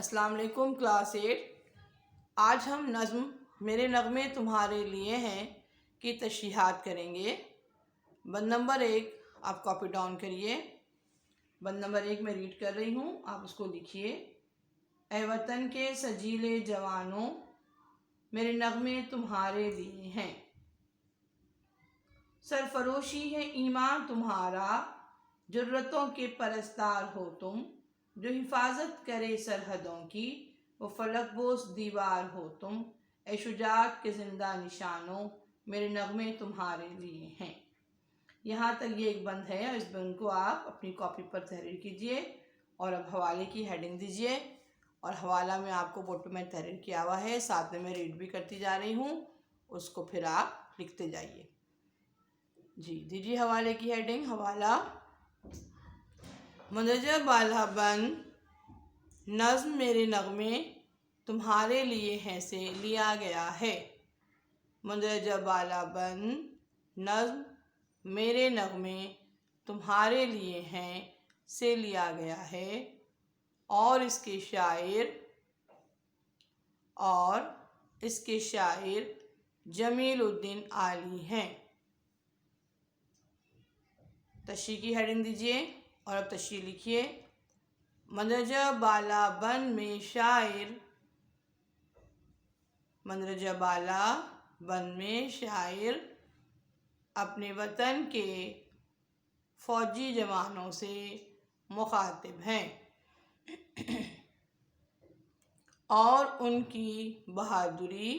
अस्सलाम वालेकुम क्लास 8। आज हम नज़्म मेरे नगमे तुम्हारे लिए हैं की तशरीहात करेंगे। बंद नंबर 1 आप कॉपी डाउन करिए। बंद नंबर 1 मैं रीड कर रही हूँ, आप उसको लिखिए। ए वतन के सजीले जवानों, मेरे नगमे तुम्हारे लिए हैं। सरफरोशी है ईमान तुम्हारा, जुर्रतों के परस्तार हो तुम। जो हिफाजत करे सरहदों की, वो फलकबोस दीवार हो तुम। ए शुजात के जिंदा निशानों, मेरे नगमे तुम्हारे लिए हैं। यहाँ तक ये एक बंद है और इस बंद को आप अपनी कॉपी पर तहरीर कीजिए और अब हवाले की हेडिंग दीजिए। और हवाला में आपको बोर्ड में तहरीर किया हुआ है, साथ में मैं रीड भी करती जा रही हूँ, उसको फिर आप लिखते जाइए। जी दीजिए हवाले की हेडिंग। हवाला मंदरजा बाला बंद नज़्म मेरे नगमे तुम्हारे लिए हैं से लिया गया है। मंदरजा बाला बंद नज़्म मेरे नगमे तुम्हारे लिए हैं से लिया गया है और इसके शायर जमीलुद्दीन आली हैं। तशरीह की हेडिंग दीजिए और अब तशरीह लिखिए। मंदरजा बाला बंद में शायर अपने वतन के फ़ौजी जवानों से मुखातिब हैं और उनकी बहादुरी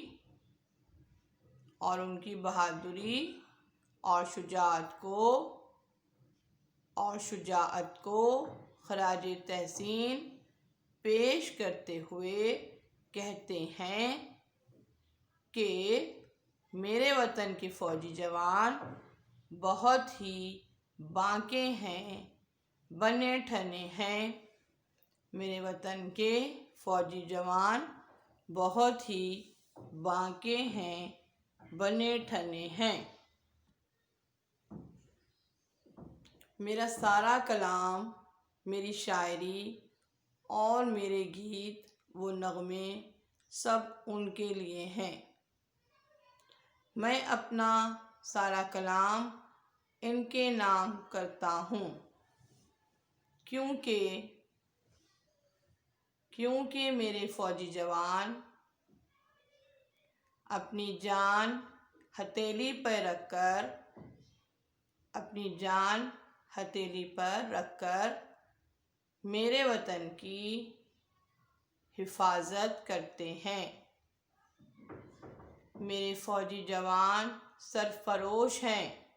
और शुजाअत को खराज तहसीन पेश करते हुए कहते हैं कि मेरे वतन के फ़ौजी जवान बहुत ही बांके हैं, बने ठने हैं। मेरे वतन के फ़ौजी जवान बहुत ही बांके हैं, बने ठने हैं। मेरा सारा कलाम, मेरी शायरी और मेरे गीत वो नगमे सब उनके लिए हैं। मैं अपना सारा कलाम इनके नाम करता हूँ क्योंकि मेरे फ़ौजी जवान अपनी जान हथेली पर रखकर मेरे वतन की हिफाजत करते हैं। मेरे फ़ौजी जवान सरफरोश हैं,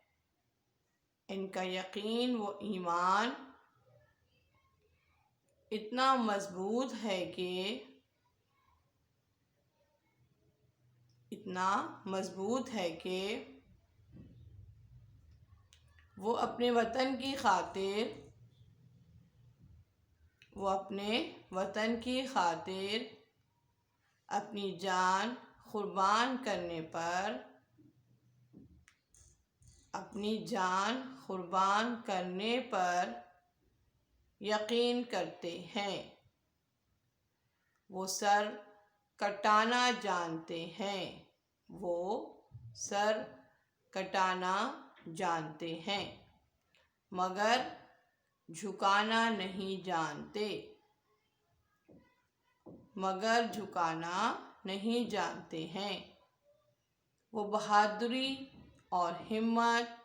इनका यकीन व ईमान इतना मजबूत है कि वो अपने वतन की खातिर अपनी जान कुर्बान करने पर यकीन करते हैं। वो सर कटाना जानते हैं मगर झुकाना नहीं जानते हैं। वो बहादुरी और हिम्मत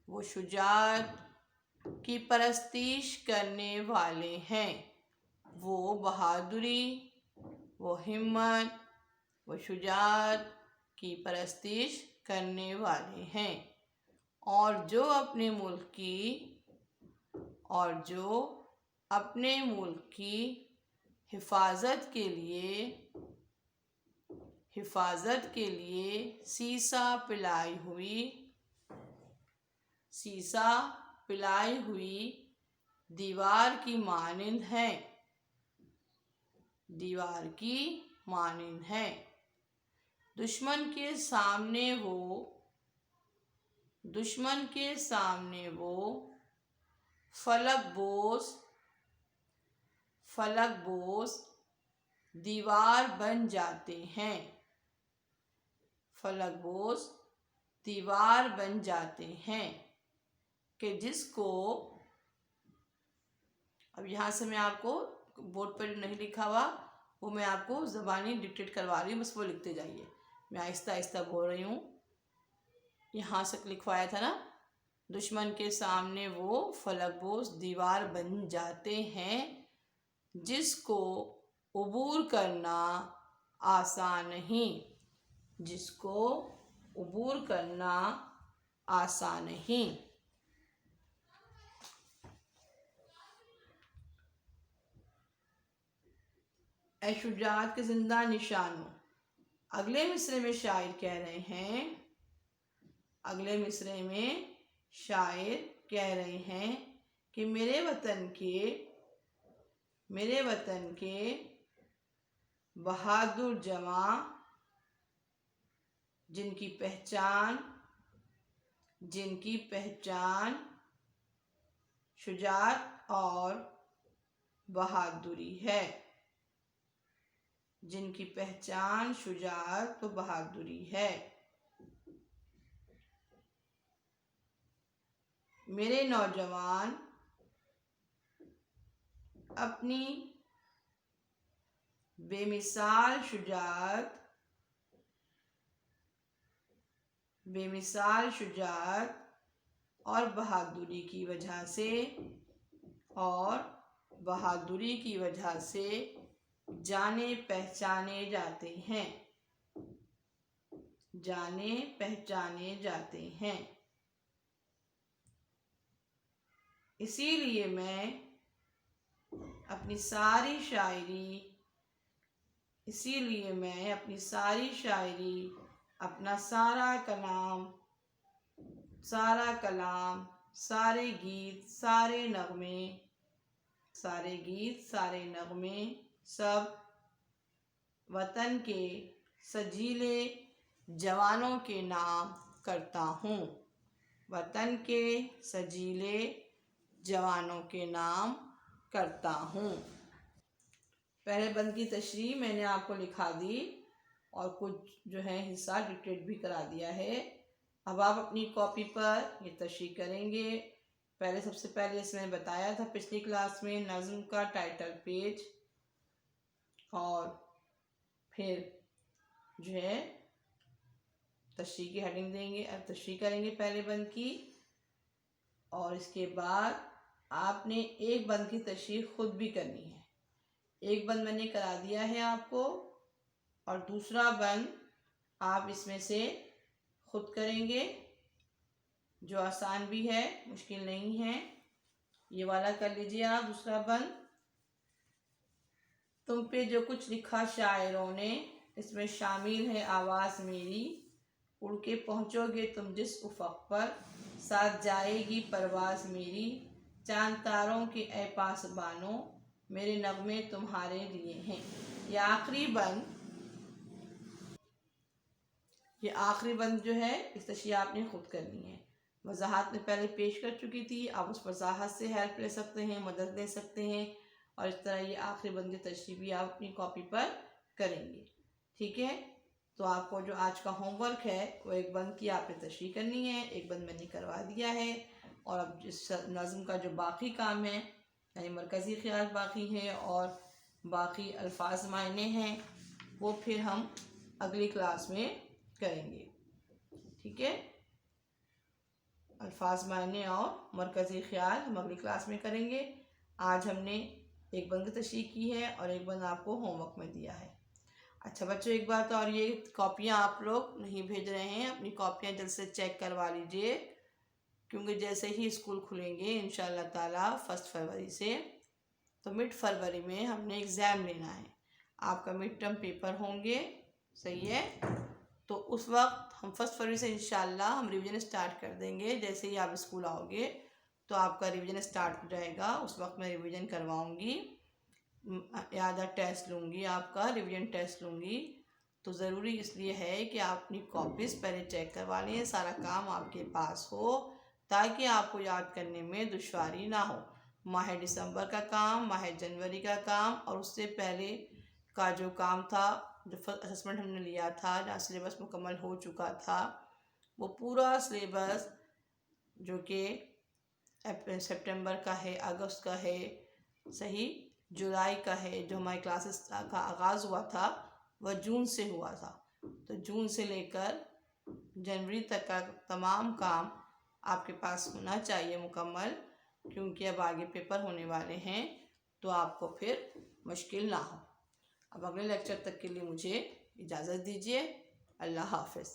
वो शुजाअत की परस्तिश करने वाले हैं। वो बहादुरी वो हिम्मत वो शुजाअत की परस्तिश करने वाले हैं और जो अपने मुल्क की हिफाजत के लिए सीसा पिलाई हुई दीवार की मानिंद है। दुश्मन के सामने वो फलक बोस दीवार बन जाते हैं। फलक बोस दीवार बन जाते हैं कि जिसको, अब यहाँ से मैं आपको बोर्ड पर नहीं लिखा हुआ, वो मैं आपको ज़बानी डिक्टेट करवा रही हूँ, बस वो लिखते जाइए। मैं आहिस्ता आहिस्ता बोल रही हूँ। यहाँ से लिखवाया था ना, दुश्मन के सामने वो फलकबोस दीवार बन जाते हैं जिसको उबूर करना आसान नहीं। जिसको उबूर करना आसान नहीं। ऐ शुजाअत के जिंदा निशानों। अगले मिसरे में शायर कह रहे हैं, अगले मिसरे में शायर कह रहे हैं कि मेरे वतन के बहादुर जवां जिनकी पहचान शुजाअत और बहादुरी है। जिनकी पहचान शुजाअत व बहादुरी है। मेरे नौजवान अपनी बेमिसाल शुजाअत और बहादुरी की वजह से जाने पहचाने जाते हैं। इसीलिए मैं अपनी सारी शायरी, अपना सारा कलाम, सारे गीत सारे नगमे सब वतन के सजीले जवानों के नाम करता हूँ। वतन के सजीले जवानों के नाम करता हूँ। पहले बंद की तशरीह मैंने आपको लिखा दी और कुछ जो है हिस्सा डिक्टेट भी करा दिया है। अब आप अपनी कॉपी पर ये तशरीह करेंगे। सबसे पहले इसमें बताया था पिछली क्लास में नज़्म का टाइटल पेज, और फिर जो है तशरीह की हेडिंग देंगे। अब तशरीह करेंगे पहले बंद की, और इसके बाद आपने एक बंद की तशरीह खुद भी करनी है। एक बंद मैंने करा दिया है आपको, और दूसरा बंद आप इसमें से खुद करेंगे, जो आसान भी है, मुश्किल नहीं है। ये वाला कर लीजिए आप दूसरा बंद। तुम पे जो कुछ लिखा शायरों ने, इसमें शामिल है आवाज़ मेरी। उड़ के पहुँचोगे तुम जिस उफ़क़ पर, साथ जाएगी परवाज़ मेरी। चांद तारों के ए पासबानों, मेरे नगमे तुम्हारे लिए हैं। ये आखिरी बंद जो है, इस तशरीह आपने खुद करनी है। वजाहत में पहले पेश कर चुकी थी, आप उस वजाहत से हेल्प ले सकते हैं, मदद ले सकते हैं, और इस तरह ये आखिरी बंद की तशरीह भी आप अपनी कॉपी पर करेंगे। ठीक है, तो आपको जो आज का होमवर्क है वो एक बंद की आपने तशरीह करनी है। एक बंद मैंने करवा दिया है, और अब जिस नज़्म का जो बाकी काम है, यानी मरकज़ी ख्याल बाकी है और बाकी अल्फाज मायने हैं, वो फिर हम अगली क्लास में करेंगे। ठीक है, अल्फाज मायने और मरकज़ी ख्याल हम अगली क्लास में करेंगे। आज हमने एक बंद तशरीह की है और एक बंद आपको होमवर्क में दिया है। अच्छा बच्चों, एक बात और, ये कॉपियाँ आप लोग नहीं भेज रहे हैं, अपनी कॉपियाँ जल्द से चेक करवा लीजिए, क्योंकि जैसे ही स्कूल खुलेंगे इंशाअल्लाह ताला 1 फरवरी से, तो मिड फरवरी में हमने एग्ज़ाम लेना है। आपका मिड टर्म पेपर होंगे, सही है। तो उस वक्त हम 1 फरवरी से इंशाअल्लाह हम रिवीजन स्टार्ट कर देंगे। जैसे ही आप स्कूल आओगे तो आपका रिवीजन स्टार्ट हो जाएगा। उस वक्त मैं रिवीजन करवाऊँगी, यादा टेस्ट लूँगी, आपका रिवीजन टेस्ट लूँगी। तो ज़रूरी इसलिए है कि आप अपनी कॉपीज़ पहले चेक करवा लें, सारा काम आपके पास हो, ताकि आपको याद करने में दुश्वारी ना हो। माह दिसंबर का काम, माह जनवरी का काम और उससे पहले का जो काम था, जो फर्स्ट असेसमेंट हमने लिया था, जहाँ सिलेबस मुकम्मल हो चुका था, वो पूरा सिलेबस जो कि सितंबर का है, अगस्त का है, सही जुलाई का है, जो हमारी क्लासेस का आगाज़ हुआ था वह जून से हुआ था। तो जून से लेकर जनवरी तक का तमाम काम आपके पास होना चाहिए मुकम्मल, क्योंकि अब आगे पेपर होने वाले हैं तो आपको फिर मुश्किल ना हो। अब अगले लेक्चर तक के लिए मुझे इजाज़त दीजिए। अल्लाह हाफ़िज़।